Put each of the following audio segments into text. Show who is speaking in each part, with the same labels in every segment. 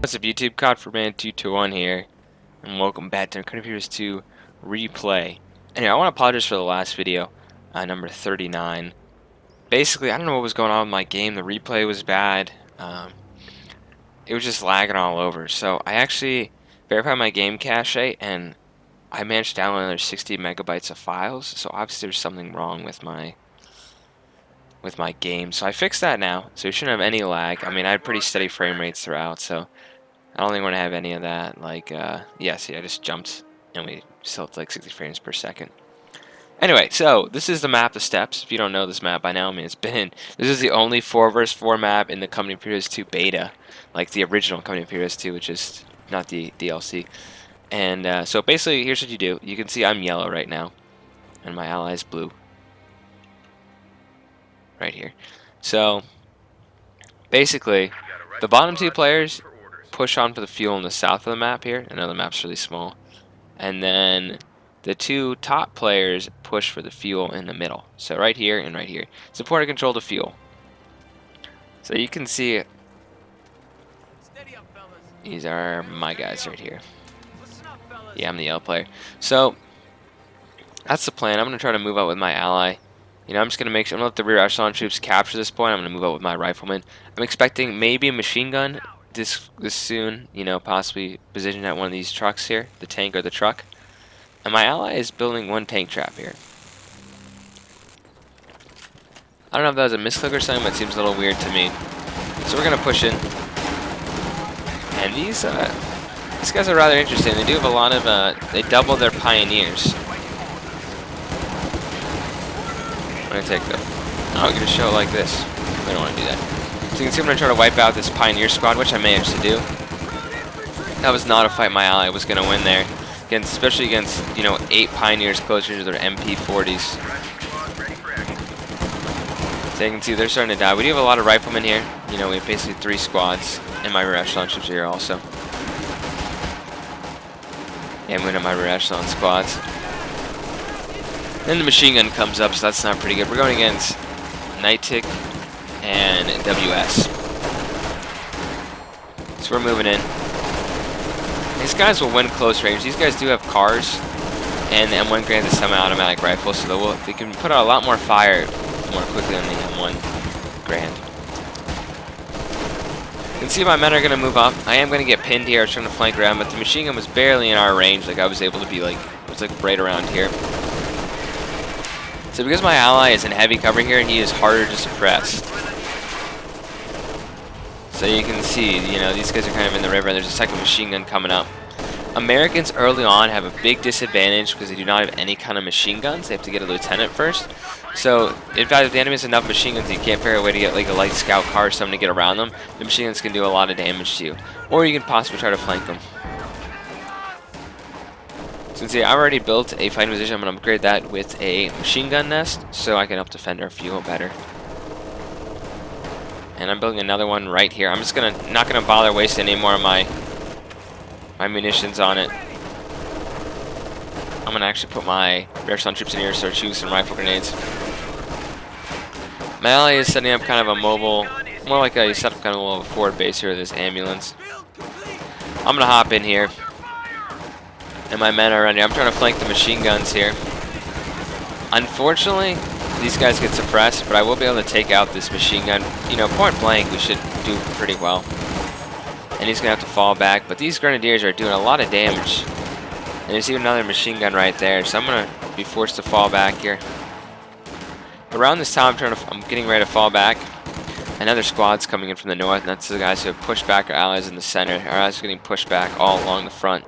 Speaker 1: What's up YouTube, Cod for Man 221 here, and welcome back to Infantry 2 replay. Anyway, I want to apologize for the last video, number 39. Basically, I don't know what was going on with my game. The replay was bad. It was just lagging all over. So I actually verified my game cache, and I managed to download another 60 megabytes of files. So obviously there's something wrong with my game. So I fixed that now, so you shouldn't have any lag. I mean, I had pretty steady frame rates throughout, so I don't think we're going to have any of that. Like, yeah, see, I just jumped, and we still have like 60 frames per second. Anyway, so this is the map of steps. If you don't know this map by now, I mean, this is the only 4 vs 4 map in the Company of Heroes 2 beta, like the original Company of Heroes 2, which is not the DLC. And so basically, here's what you do. You can see I'm yellow right now, and my ally is blue. Right here. So, basically, the bottom 2 players push on for the fuel in the south of the map here. I know the map's really small. And then the 2 top players push for the fuel in the middle. So right here and right here. It's important to control the fuel. So you can see these are my guys right here. Yeah, I'm the yellow player. So that's the plan. I'm going to try to move out with my ally. You know, I'm just going to make sure I'm going to let the rear echelon troops capture this point. I'm going to move out with my rifleman. I'm expecting maybe a machine gun this soon, you know, possibly positioned at one of these trucks here, the tank or the truck. And my ally is building 1 tank trap here. I don't know if that was a misclick or something, but it seems a little weird to me. So we're gonna push in. And these guys are rather interesting. They do have a lot of they double their pioneers. I'm gonna take them. I'm gonna show it like this. I don't want to do that. So you can see I'm going to try to wipe out this Pioneer squad, which I managed to do. That was not a fight my ally was going to win there. Especially against, you know, 8 Pioneers closer to their MP40s. So you can see they're starting to die. We do have a lot of riflemen here. You know, we have basically 3 squads. And my rear echelon troops are here also. Yeah, I'm going to my rear echelon squads. Then the machine gun comes up, so that's not pretty good. We're going against Nightic and WS. So we're moving in. These guys will win close range. These guys do have cars, and the M1 Grand is semi-automatic rifle, so they can put out a lot more fire more quickly on the M1 Grand. You can see my men are going to move up. I am going to get pinned here. I was trying to flank around, but the machine gun was barely in our range. Like, I was able to be like, it was like right around here. So because my ally is in heavy cover here, he is harder to suppress. So you can see, you know, these guys are kind of in the river, and there's a second machine gun coming up. Americans early on have a big disadvantage because they do not have any kind of machine guns. They have to get a lieutenant first. So, in fact, if the enemy has enough machine guns, you can't figure out a way to get like a light scout car or something to get around them. The machine guns can do a lot of damage to you. Or you can possibly try to flank them. So see, I've already built a fighting position. I'm going to upgrade that with a machine gun nest so I can help defend our fuel better. And I'm building another one right here. I'm just not gonna bother wasting any more of my munitions on it. I'm gonna actually put my rear echelon troops in here, start shooting some rifle grenades. My ally is setting up kind of a mobile, more like a set up kind of a little forward base here with this ambulance. I'm gonna hop in here, and my men are ready. I'm trying to flank the machine guns here. Unfortunately, these guys get suppressed, but I will be able to take out this machine gun. You know, point blank, we should do pretty well. And he's going to have to fall back, but these grenadiers are doing a lot of damage. And there's even another machine gun right there, so I'm going to be forced to fall back here. But around this time, I'm getting ready to fall back. Another squad's coming in from the north, and that's the guys who have pushed back our allies in the center. Our allies are getting pushed back all along the front.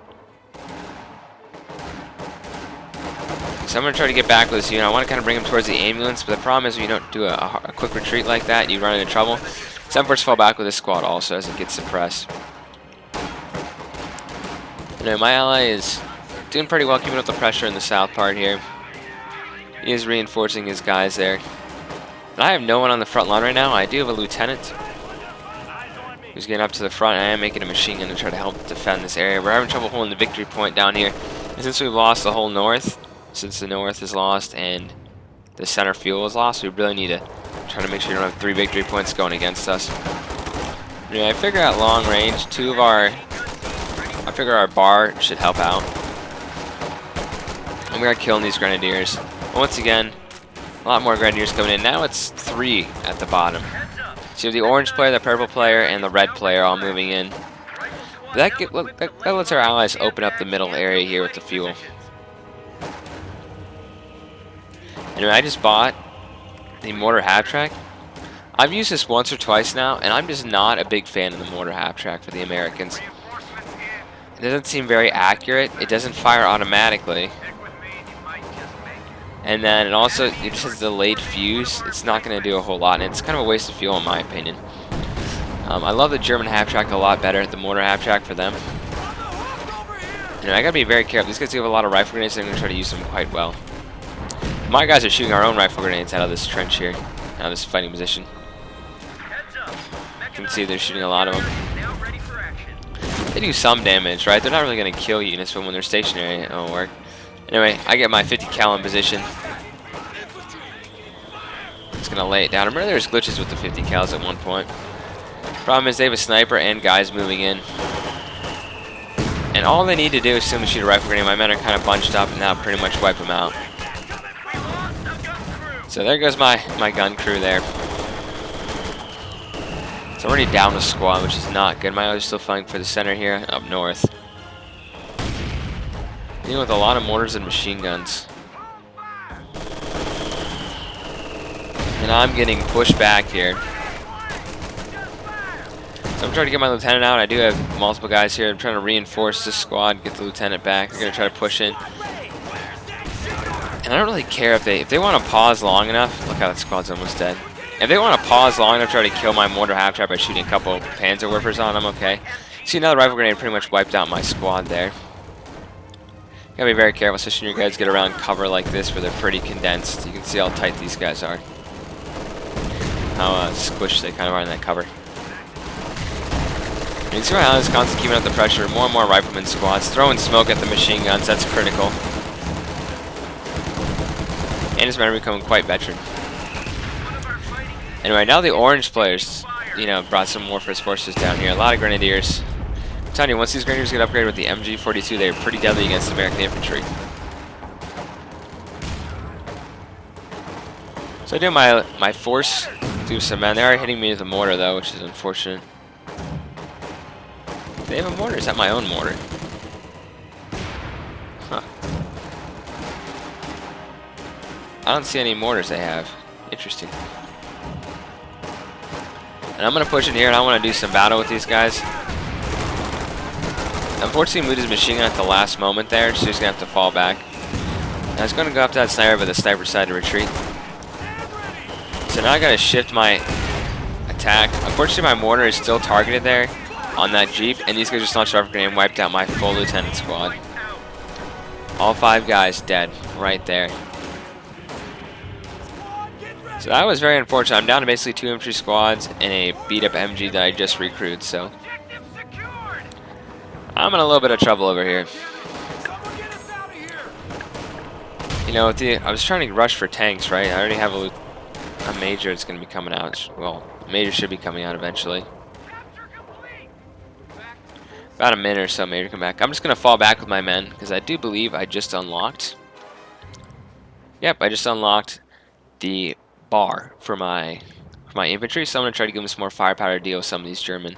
Speaker 1: So I'm going to try to get back with this unit. I want to kind of bring him towards the ambulance, but the problem is when you don't do a quick retreat like that, you run into trouble. So I'm forced to fall back with this squad also as it gets suppressed. Anyway, my ally is doing pretty well, keeping up the pressure in the south part here. He is reinforcing his guys there. And I have no one on the front line right now. I do have a lieutenant who's getting up to the front. I am making a machine gun to try to help defend this area. We're having trouble holding the victory point down here. And since we've lost the whole north, since the north is lost and the center fuel is lost, we really need to try to make sure you don't have 3 victory points going against us. Yeah, I figure out long range. I figure our bar should help out. And we are killing these grenadiers. Once again, a lot more grenadiers coming in. Now it's 3 at the bottom. So you have the orange player, the purple player, and the red player all moving in. That lets our allies open up the middle area here with the fuel. Anyway, I just bought the mortar half-track. I've used this once or twice now, and I'm just not a big fan of the mortar half-track for the Americans. It doesn't seem very accurate. It doesn't fire automatically. And then it just has a delayed fuse. It's not going to do a whole lot, and it's kind of a waste of fuel in my opinion. I love the German half-track a lot better, the mortar half-track for them. And I got to be very careful. These guys do have a lot of rifle grenades, so I'm going to try to use them quite well. My guys are shooting our own rifle grenades out of this trench here, out of this fighting position. You can see they're shooting a lot of them. They do some damage, right? They're not really going to kill units, but when they're stationary, it won't work. Anyway, I get my 50 cal in position. It's going to lay it down. I remember there was glitches with the 50 cals at one point. Problem is they have a sniper and guys moving in. And all they need to do is simply shoot a rifle grenade. My men are kind of bunched up and now pretty much wipe them out. So there goes my gun crew there. It's already down the squad, which is not good. My others still fighting for the center here, up north. Dealing with a lot of mortars and machine guns. And I'm getting pushed back here. So I'm trying to get my lieutenant out. I do have multiple guys here. I'm trying to reinforce this squad, get the lieutenant back. They're going to try to push in. And I don't really care if they want to pause long enough. Look how that squad's almost dead. If they want to pause long enough to try to kill my mortar half-trap by shooting a couple Panzerwerfers on them, okay. See, now the rifle grenade pretty much wiped out my squad there. Gotta be very careful, especially when your guys get around cover like this where they're pretty condensed. You can see how tight these guys are. How squished they kind of are in that cover. You can see how Allies constantly keeping up the pressure. More and more rifleman squads throwing smoke at the machine guns. That's critical. And his men are becoming quite veteran. Anyway, now the orange players, brought some more first forces down here. A lot of grenadiers. I'm telling you, once these grenadiers get upgraded with the MG42, they're pretty deadly against American infantry. So I do my force do some men. They are hitting me with a mortar though, which is unfortunate. They have a mortar? Is that my own mortar? Huh. I don't see any mortars they have. Interesting. And I'm going to push in here, and I want to do some battle with these guys. Unfortunately, moved his machine gun at the last moment there, so he's going to have to fall back. And I was going to go up to that sniper, but the sniper decided to retreat. So now I got to shift my attack. Unfortunately, my mortar is still targeted there on that Jeep, and these guys just launched a rifle grenade and wiped out my full lieutenant squad. All 5 guys dead right there. So that was very unfortunate. I'm down to basically 2 infantry squads and a beat-up MG that I just recruited, so I'm in a little bit of trouble over here. I was trying to rush for tanks, right? I already have a major that's going to be coming out. Well, a major should be coming out eventually. About a minute or so, major come back. I'm just going to fall back with my men, because I do believe I just unlocked. Yep, I just unlocked the bar for my infantry, so I'm going to try to give them some more firepower to deal with some of these German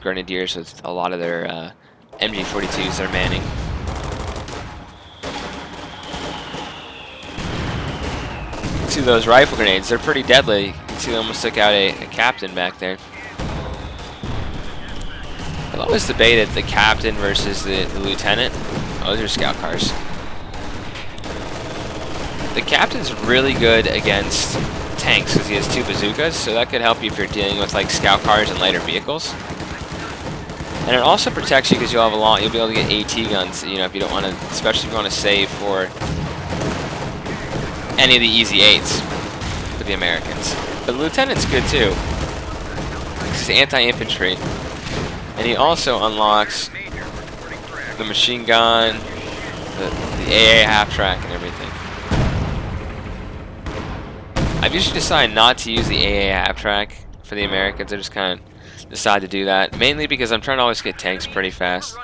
Speaker 1: grenadiers with a lot of their MG42s they're manning. You can see those rifle grenades, they're pretty deadly. You can see they almost took out a captain back there. I've always debated the captain versus the lieutenant. Oh, those are scout cars. The captain's really good against tanks because he has 2 bazookas, so that could help you if you're dealing with like scout cars and lighter vehicles. And it also protects you because you'll be able to get AT guns, if you don't want to, especially if you want to save for any of the easy 8s for the Americans. But the lieutenant's good too. He's anti-infantry. And he also unlocks the machine gun, the AA half-track and everything. I've usually decided not to use the AA half-track for the Americans. I just kind of decide to do that. Mainly because I'm trying to always get tanks pretty fast.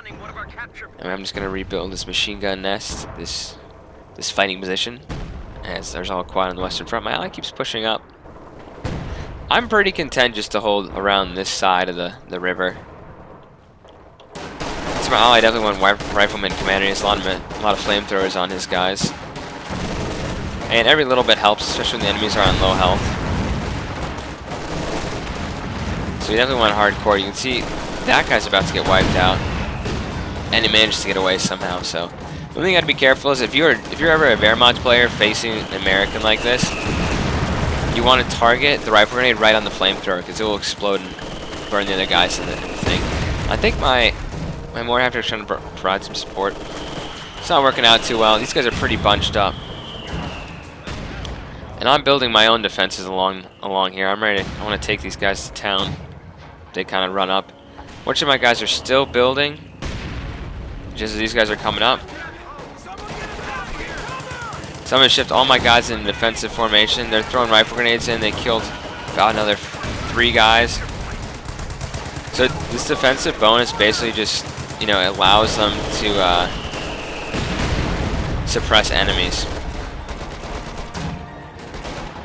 Speaker 1: And I'm just going to rebuild this machine gun nest, this fighting position, as there's all quiet on the western front. My ally keeps pushing up. I'm pretty content just to hold around this side of the river. So my ally definitely went rifleman commander. He has a lot of flamethrowers on his guys. And every little bit helps, especially when the enemies are on low health. So he definitely went hardcore. You can see that guy's about to get wiped out. And he managed to get away somehow, so the thing you gotta be careful is if you're ever a Wehrmacht player facing an American like this, you want to target the rifle grenade right on the flamethrower because it will explode and burn the other guys in the thing. I think my mortar after trying to provide some support. It's not working out too well. These guys are pretty bunched up. And I'm building my own defenses along here. I'm ready. I want to take these guys to town. They kind of run up. Which of my guys are still building? Just as these guys are coming up. So I'm going to shift all my guys in defensive formation. They're throwing rifle grenades in. They killed about another 3 guys. So this defensive bonus basically just, you know, allows them to suppress enemies.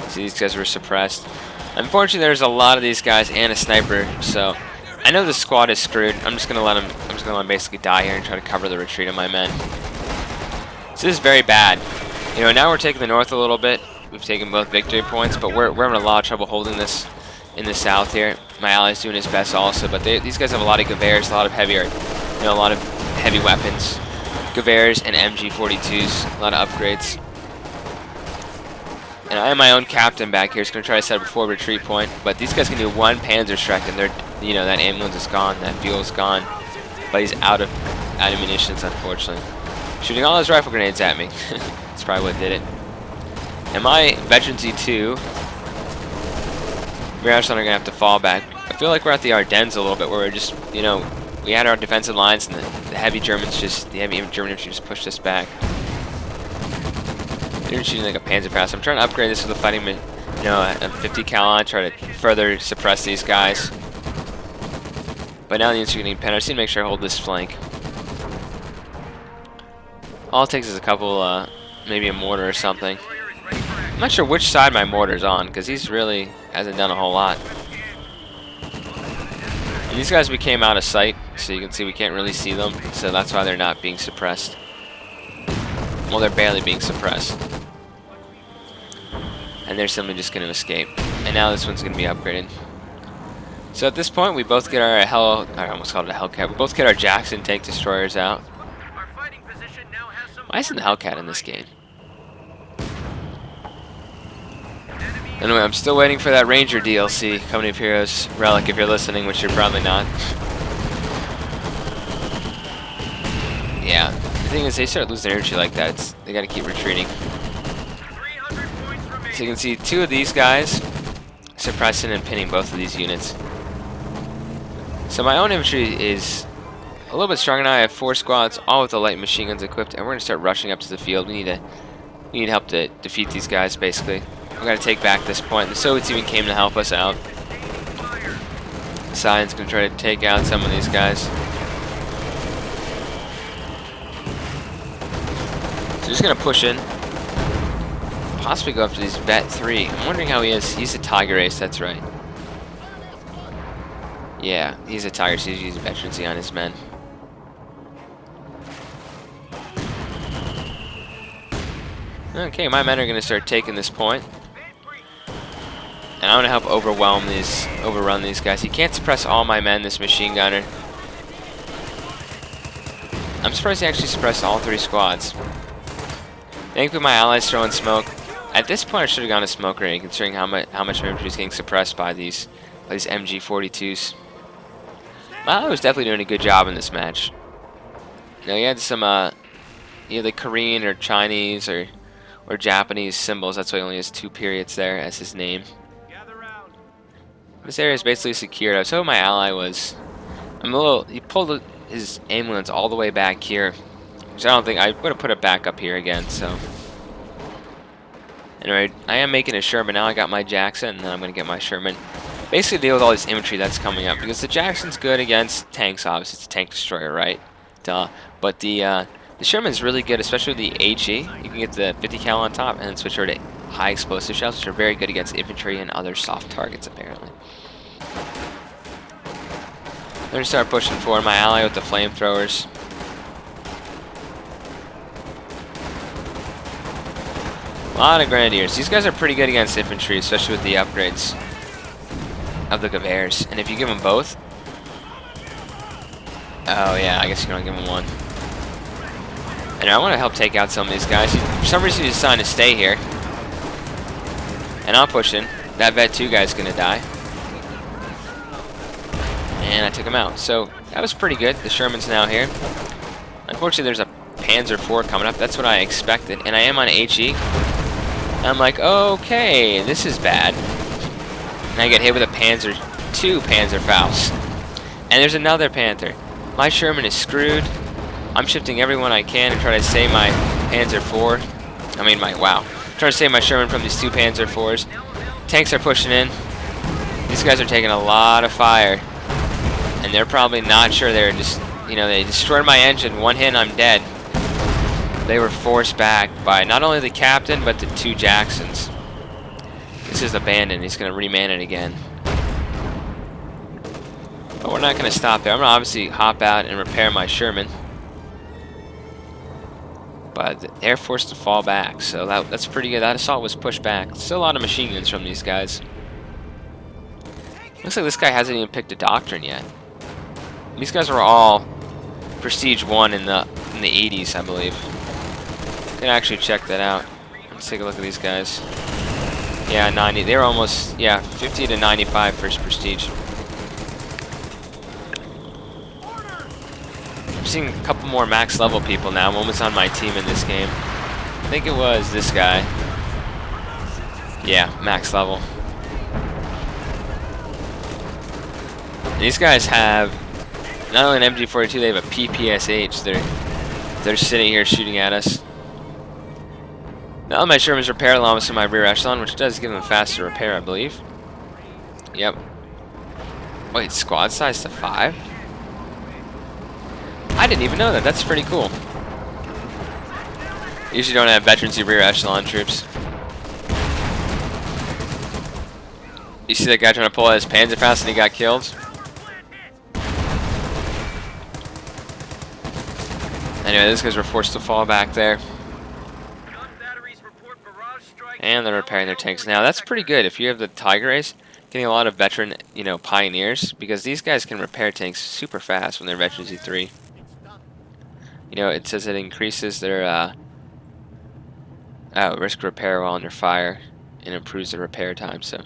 Speaker 1: See, these guys were suppressed. Unfortunately, there's a lot of these guys and a sniper, so I know the squad is screwed. I'm just gonna let them basically die here and try to cover the retreat of my men. So this is very bad. You know, now we're taking the north a little bit. We've taken both victory points, but we're having a lot of trouble holding this in the south here. My ally's doing his best also, but these guys have a lot of Gewehrs, a lot of a lot of heavy weapons, Gewehrs and MG42s, a lot of upgrades. And I am my own captain back here. He's going to try to set up a forward retreat point, but these guys can do one Panzerschreck, and they're, you know, that ambulance is gone, that fuel's gone, but he's out of munitions, unfortunately. Shooting all those rifle grenades at me. That's probably what did it. And my Veteran Z2, we're actually going to have to fall back. I feel like we're at the Ardennes a little bit, where we're just, you know, we had our defensive lines, and the heavy German German infantry just pushed us back. They're shooting like a Panzer Pass. I'm trying to upgrade this with a fighting, you know, a 50 cal on, try to further suppress these guys. But now the infantry getting pen. I just need to make sure I hold this flank. All it takes is a couple, maybe a mortar or something. I'm not sure which side my mortar's on, because he's really hasn't done a whole lot. And these guys became out of sight, so you can see we can't really see them, so that's why they're not being suppressed. Well, they're barely being suppressed. And they're simply just going to escape. And now this one's going to be upgraded. So at this point, we both get our I almost called it a Hellcat. We both get our Jackson tank destroyers out. Why isn't the Hellcat in this game? Anyway, I'm still waiting for that Ranger DLC, Company of Heroes Relic, if you're listening, which you're probably not. Yeah, the thing is, they start losing energy like that. They gotta keep retreating. So you can see 2 of these guys suppressing and pinning both of these units. So my own infantry is a little bit stronger now. I have 4 squads, all with the light machine guns equipped, and we're gonna start rushing up to the field. We need help to defeat these guys, basically. We gotta take back this point. The Soviets even came to help us out. Science gonna try to take out some of these guys. So just gonna push in. Possibly go after these Vet 3. I'm wondering how he is. He's a Tiger Ace, that's right. Yeah, he's a Tiger, so he's using veterancy on his men. Okay, my men are gonna start taking this point. And I'm gonna help overrun these guys. He can't suppress all my men, this machine gunner. I'm surprised he actually suppressed all 3 squads. Thankfully my allies throwing smoke. At this point I should have gone to smoke grenade, considering how much my infantry is getting suppressed by these MG42s. My ally was definitely doing a good job in this match. Now he had some either Korean or Chinese or Japanese symbols. That's why he only has 2 periods there as his name. This area is basically secured. I was hoping my ally was. He pulled his ambulance all the way back here, which I don't think I would have put it back up here again. So anyway, I am making a Sherman now. I got my Jackson, and then I'm going to get my Sherman basically deal with all this infantry that's coming up, because the Jackson's good against tanks. Obviously, it's a tank destroyer, right? Duh. But the Sherman's really good, especially with the HE. You can get the 50 cal on top, and then switch over to high explosive shells, which are very good against infantry and other soft targets, apparently. They're gonna start pushing forward. My ally with the flamethrowers. A lot of grenadiers. These guys are pretty good against infantry, especially with the upgrades of the Gewehrs. And if you give them both, oh yeah, I guess you can only give them one. And I want to help take out some of these guys. For some reason, he decided to stay here, and I'm pushing. That Vet 2 guy's gonna die, and I took him out. So that was pretty good. The Sherman's now here. Unfortunately, there's a Panzer IV coming up. That's what I expected, and I am on HE. I'm like, okay, this is bad. And I get hit with a Panzer II Panzerfaust. And there's another Panther. My Sherman is screwed. I'm shifting everyone I can and try to save my Panzer IV. Trying to save my Sherman from these two Panzer IVs. Tanks are pushing in. These guys are taking a lot of fire. And they're probably not sure. They're just, they destroyed my engine. One hit, I'm dead. They were forced back by not only the captain, but the two Jacksons. This is abandoned. He's going to reman it again. But we're not going to stop there. I'm going to obviously hop out and repair my Sherman. But they're forced to fall back, so that's pretty good. That assault was pushed back. Still a lot of machine guns from these guys. Looks like this guy hasn't even picked a doctrine yet. These guys were all Prestige 1 in the 80s, I believe. Can actually check that out. Let's take a look at these guys. Yeah, 90. They were almost, 50 to 95 first Prestige. I'm seeing a couple more max level people now. One was on my team in this game. I think it was this guy. Yeah, max level. And these guys have not only an MG42, they have a PPSH. They're sitting here shooting at us. Now my Shermans repair along with my rear echelon, which does give them faster repair, I believe. Yep. Wait, squad size to 5? I didn't even know that. That's pretty cool. Usually don't have veterans rear echelon troops. You see that guy trying to pull out his Panzerfaust and he got killed? Anyway, these guys were forced to fall back there. And they're repairing their tanks now. That's pretty good if you have the Tiger Ace. Getting a lot of veteran, pioneers, because these guys can repair tanks super fast when they're veterans E3. It says it increases their risk repair while under fire and improves the repair time. So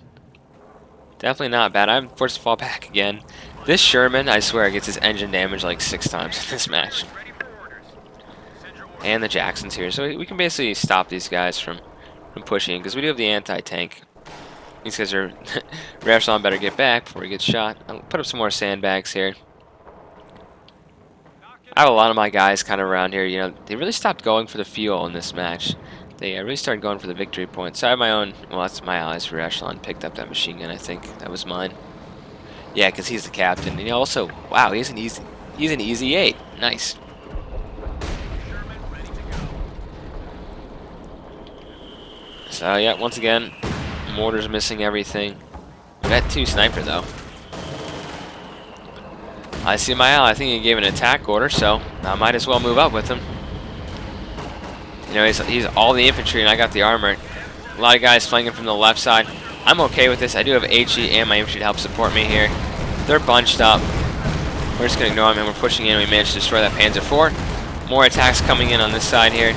Speaker 1: definitely not bad. I'm forced to fall back again. This Sherman, I swear, gets his engine damaged like 6 times in this match. And the Jackson's here, so we can basically stop these guys from pushing, because we do have the anti-tank. These guys are rear echelon better get back before he gets shot. I'll put up some more sandbags here. I have a lot of my guys kind of around here. They really stopped going for the fuel in this match. They really started going for the victory points. So I have my own, well, that's my allies rear echelon. Picked up that machine gun, I think. That was mine. Yeah, because he's the captain. And also, wow, he's an easy 8. Nice. So, yeah, once again, mortar's missing everything. Vet 2 sniper, though. I see my ally. I think he gave an attack order, so I might as well move up with him. He's all the infantry, and I got the armor. A lot of guys flanking from the left side. I'm okay with this. I do have HE and my infantry to help support me here. They're bunched up. We're just going to ignore them, and we're pushing in. We managed to destroy that Panzer IV. More attacks coming in on this side here.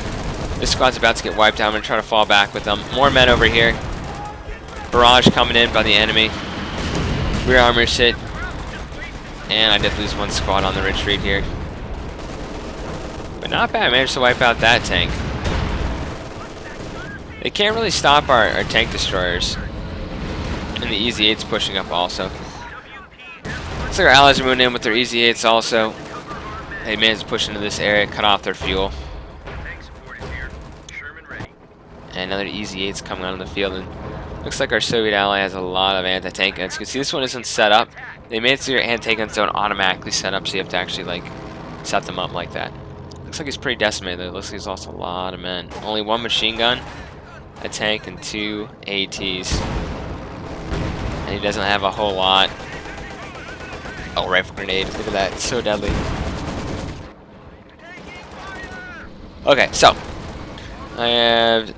Speaker 1: This squad's about to get wiped out. I'm going to try to fall back with them. More men over here. Barrage coming in by the enemy. Rear armor shit. And I did lose one squad on the retreat here. But not bad. I managed to wipe out that tank. They can't really stop our tank destroyers. And the Easy 8's pushing up also. Looks like our allies are moving in with their Easy 8s also. They managed to push into this area, cut off their fuel. And another Easy 8's coming out on the field. And Looks like our Soviet ally has a lot of anti-tank guns. You can see this one isn't set up. They made it so your anti-tank guns don't automatically set up, so you have to actually like set them up like that. Looks like he's pretty decimated though. Looks like he's lost a lot of men. Only one machine gun, a tank, and 2 ATs. And he doesn't have a whole lot. Oh, rifle grenade. Look at that. It's so deadly. Okay, so I have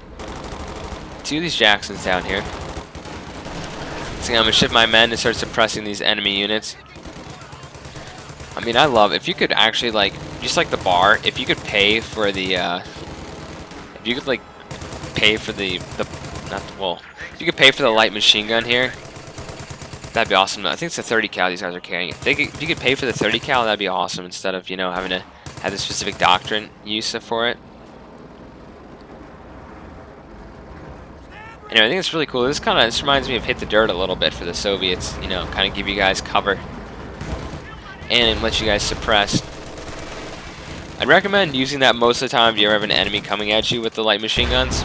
Speaker 1: 2 of these Jacksons down here. So I'm gonna shift my men to start suppressing these enemy units. I mean, I love if you could actually like just like the bar. If you could pay for the, if you could like pay for the if you could pay for the light machine gun here, that'd be awesome. I think it's a 30 cal these guys are carrying. If you could pay for the 30 cal, that'd be awesome. Instead of having to have the specific doctrine use for it. Anyway, I think it's really cool. This reminds me of Hit the Dirt a little bit for the Soviets. Kind of give you guys cover and let you guys suppress. I'd recommend using that most of the time if you ever have an enemy coming at you with the light machine guns.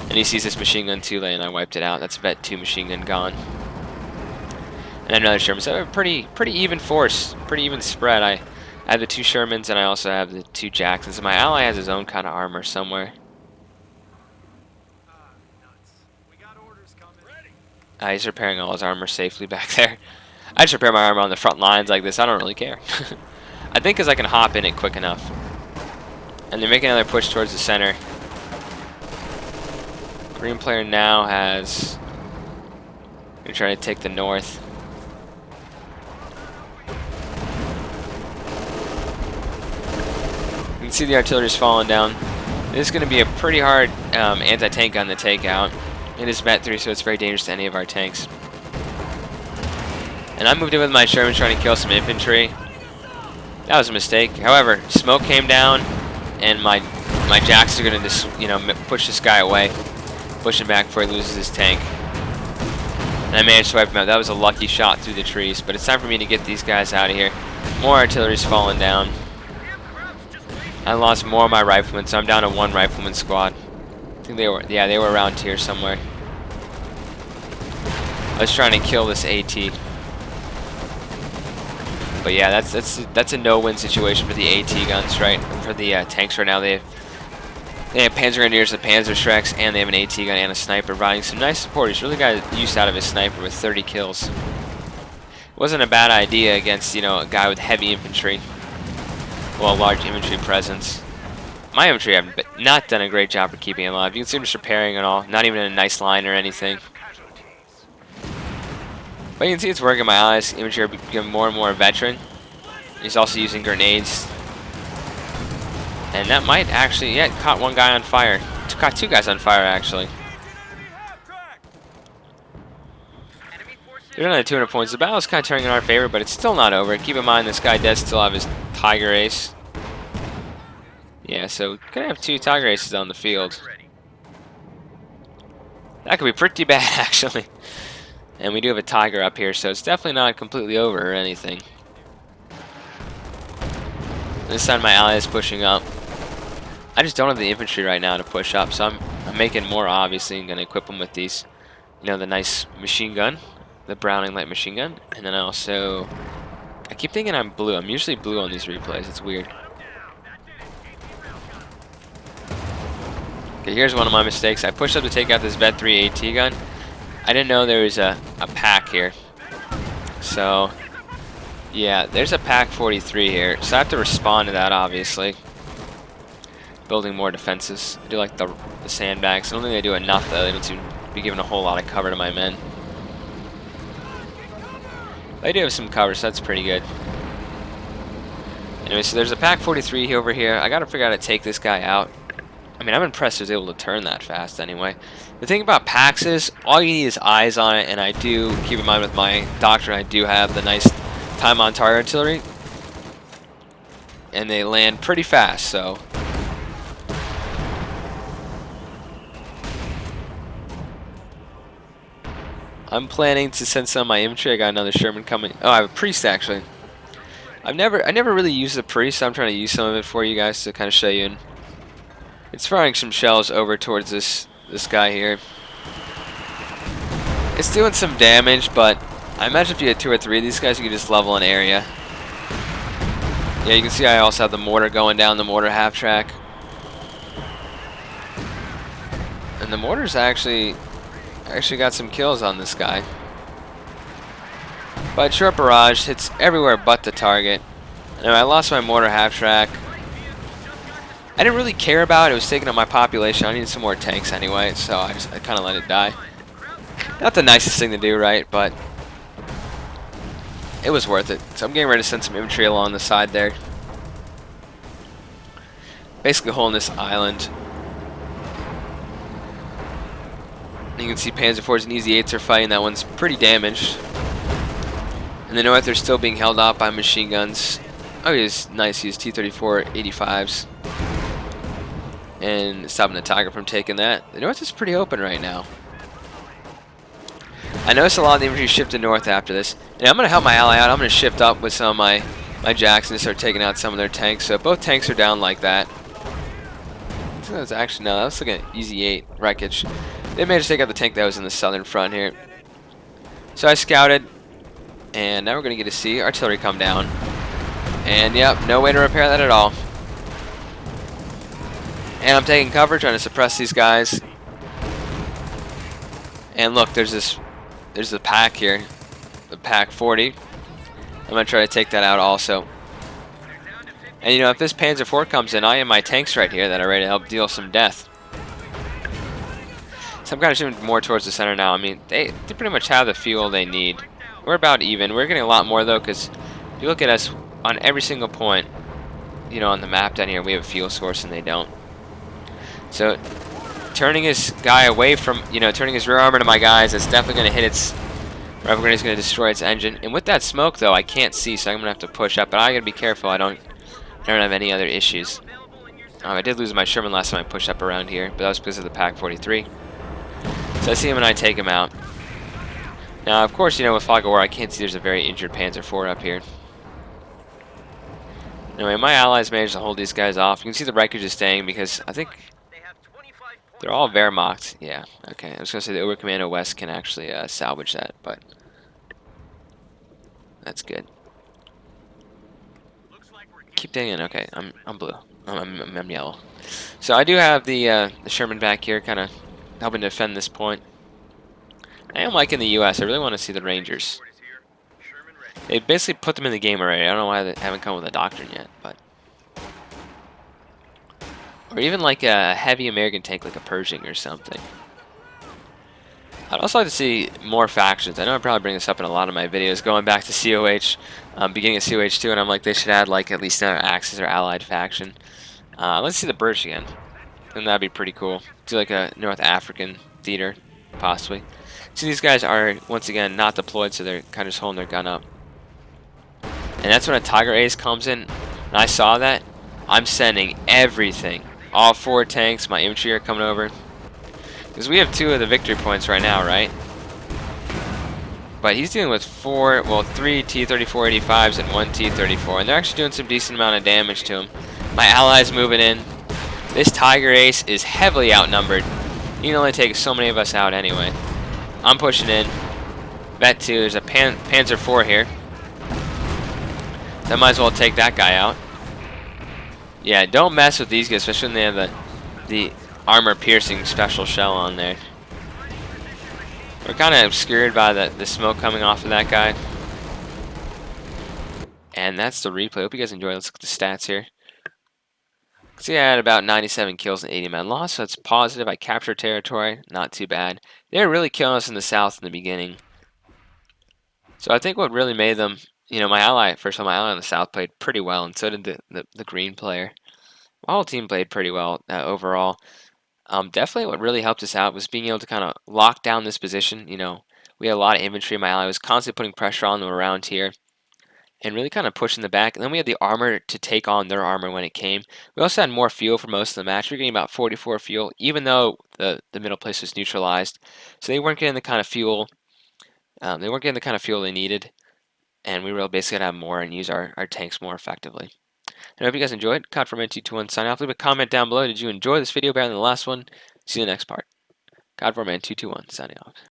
Speaker 1: And he sees this machine gun too late, and I wiped it out. That's Vet 2 machine gun gone. And another Sherman. So I have a pretty even force, pretty even spread. I have the 2 Shermans, and I also have the 2 Jacksons. And my ally has his own kind of armor somewhere. He's repairing all his armor safely back there. I just repair my armor on the front lines like this. I don't really care. I think because I can hop in it quick enough. And they're making another push towards the center. Green player now has... They're trying to take the north. You can see the artillery's falling down. This is going to be a pretty hard anti-tank gun to take out. It is Vet 3, so it's very dangerous to any of our tanks. And I moved in with my Sherman trying to kill some infantry. That was a mistake. However, smoke came down, and my Jacks are going to just, push this guy away. Push him back before he loses his tank. And I managed to wipe him out. That was a lucky shot through the trees, but it's time for me to get these guys out of here. More artillery's falling down. I lost more of my riflemen, so I'm down to 1 rifleman squad. I think they were around here somewhere. I was trying to kill this AT. But yeah, that's a no-win situation for the AT guns, right? For the tanks right now, they have Panzer Grenadiers, the Panzer Shreks, and they have an AT gun and a sniper providing some nice support. He's really got use out of his sniper with 30 kills. It wasn't a bad idea against, a guy with heavy infantry. Well, large infantry presence. My infantry have not done a great job of keeping him alive. You can see him just repairing and all. Not even in a nice line or anything. But you can see it's working. My allies' infantry are becoming more and more veteran. He's also using grenades. And that might actually, yeah, caught 1 guy on fire. Caught 2 guys on fire, actually. There's another 200 points. The battle's kind of turning in our favor, but it's still not over. Keep in mind, this guy does still have his Tiger Ace. Yeah, so gonna have 2 Tiger Aces on the field. That could be pretty bad, actually. And we do have a Tiger up here, so it's definitely not completely over or anything. This side, my ally is pushing up. I just don't have the infantry right now to push up, so I'm making more, obviously. I'm gonna equip them with these, the nice machine gun, the Browning light machine gun, and then I keep thinking I'm blue. I'm usually blue on these replays. It's weird. Okay, here's one of my mistakes. I pushed up to take out this Vet 3 AT gun. I didn't know there was a pack here. So, yeah, there's a pack 43 here. So I have to respond to that, obviously. Building more defenses. I do like the sandbags. I don't think they do enough, though. They don't seem to be giving a whole lot of cover to my men. They do have some cover, so that's pretty good. Anyway, so there's a pack 43 over here. I gotta figure out how to take this guy out. I mean, I'm impressed he was able to turn that fast anyway. The thing about packs is, all you need is eyes on it, and I do, keep in mind with my doctrine, I do have the nice time on target artillery. And they land pretty fast, so. I'm planning to send some of my infantry. I got another Sherman coming. Oh, I have a priest, actually. I never really used the priest, so I'm trying to use some of it for you guys to kind of show you. And it's firing some shells over towards this guy here. It's doing some damage, but I imagine if you had 2 or 3 of these guys, you could just level an area. Yeah, you can see I also have the mortar going down the mortar half track. And the mortar's actually got some kills on this guy. But short barrage hits everywhere but the target. Anyway, I lost my mortar half track. I didn't really care about it. It was taking up my population. I needed some more tanks anyway, so I kind of let it die. Not the nicest thing to do, right? But it was worth it. So I'm getting ready to send some infantry along the side there. Basically holding this island. You can see Panzer IVs and Easy 8s are fighting. That one's pretty damaged. In the north, they're still being held off by machine guns. Oh, he's nice. He's T-34 85s. And stopping the Tiger from taking that. The north is pretty open right now. I noticed a lot of the infantry shifted north after this. And I'm going to help my ally out. I'm going to shift up with some of my jacks and start taking out some of their tanks. So both tanks are down like that. That was actually, no, that was like an Easy 8 wreckage. They managed to take out the tank that was in the southern front here. So I scouted. And now we're going to get to see artillery come down. And yep, no way to repair that at all. And I'm taking cover, trying to suppress these guys. And look, there's the pack here. The pack 40. I'm going to try to take that out also. And you know, if this Panzer IV comes in, I have my tanks right here that are ready to help deal some death. So I'm kind of shooting more towards the center now. I mean, they pretty much have the fuel they need. We're about even. We're getting a lot more though, because if you look at us on every single point, you know, on the map down here, we have a fuel source and they don't. So turning his guy away from, you know, turning his rear armor to my guys, it's definitely going to hit its, rifle grenade is going to destroy its engine. And with that smoke though, I can't see, so I'm going to have to push up. But I got to be careful. I don't have any other issues. I did lose my Sherman last time I pushed up around here, but that was because of the Pack 43. So I see him and I take him out. Now, of course, you know, with fog of war, I can't see there's a very injured Panzer IV up here. Anyway, my allies managed to hold these guys off. You can see the wreckage is staying because I think they're all Wehrmacht. Yeah, okay. I was going to say the Oberkommando West can actually salvage that, but that's good. Keep digging. Okay, I'm blue. I'm yellow. So I do have the Sherman back here, kind of helping defend this point. I am liking the U.S. I really want to see the Rangers. They basically put them in the game already. I don't know why they haven't come with a doctrine yet, but or even like a heavy American tank, like a Pershing or something. I'd also like to see more factions. I know I probably bring this up in a lot of my videos, going back to COH, beginning of COH 2, and I'm like, they should add like at least another Axis or Allied faction. Let's see the British again, and that'd be pretty cool. Do like a North African theater, possibly. So these guys are once again not deployed, so they're kind of just holding their gun up. And that's when a Tiger Ace comes in, and I saw that. I'm sending everything. All 4 tanks, my infantry are coming over. Because we have 2 of the victory points right now, right? But he's dealing with 3 T-34 85s and 1 T-34. And they're actually doing some decent amount of damage to him. My allies moving in. This Tiger Ace is heavily outnumbered. He can only take so many of us out anyway. I'm pushing in. Bet 2, there's a Panzer IV here. I might as well take that guy out. Yeah, don't mess with these guys, especially when they have the armor-piercing special shell on there. We're kind of obscured by the smoke coming off of that guy. And that's the replay. Hope you guys enjoyed. Let's look at the stats here. See, I had about 97 kills and 80 men lost, so it's positive. I captured territory. Not too bad. They were really killing us in the south in the beginning. So I think what really made them, you know, my ally on the south played pretty well, and so did the green player. My whole team played pretty well overall. Definitely what really helped us out was being able to kind of lock down this position. You know, we had a lot of infantry. My ally was constantly putting pressure on them around here and really kind of pushing the back. And then we had the armor to take on their armor when it came. We also had more fuel for most of the match. We were getting about 44 fuel, even though the middle place was neutralized. So they weren't getting the kind of fuel. They needed. And we were able basically to have more and use our tanks more effectively. I hope you guys enjoyed. COD4Man221 signing off. Leave a comment down below. Did you enjoy this video better than the last one? See you in the next part. COD4Man221 signing off.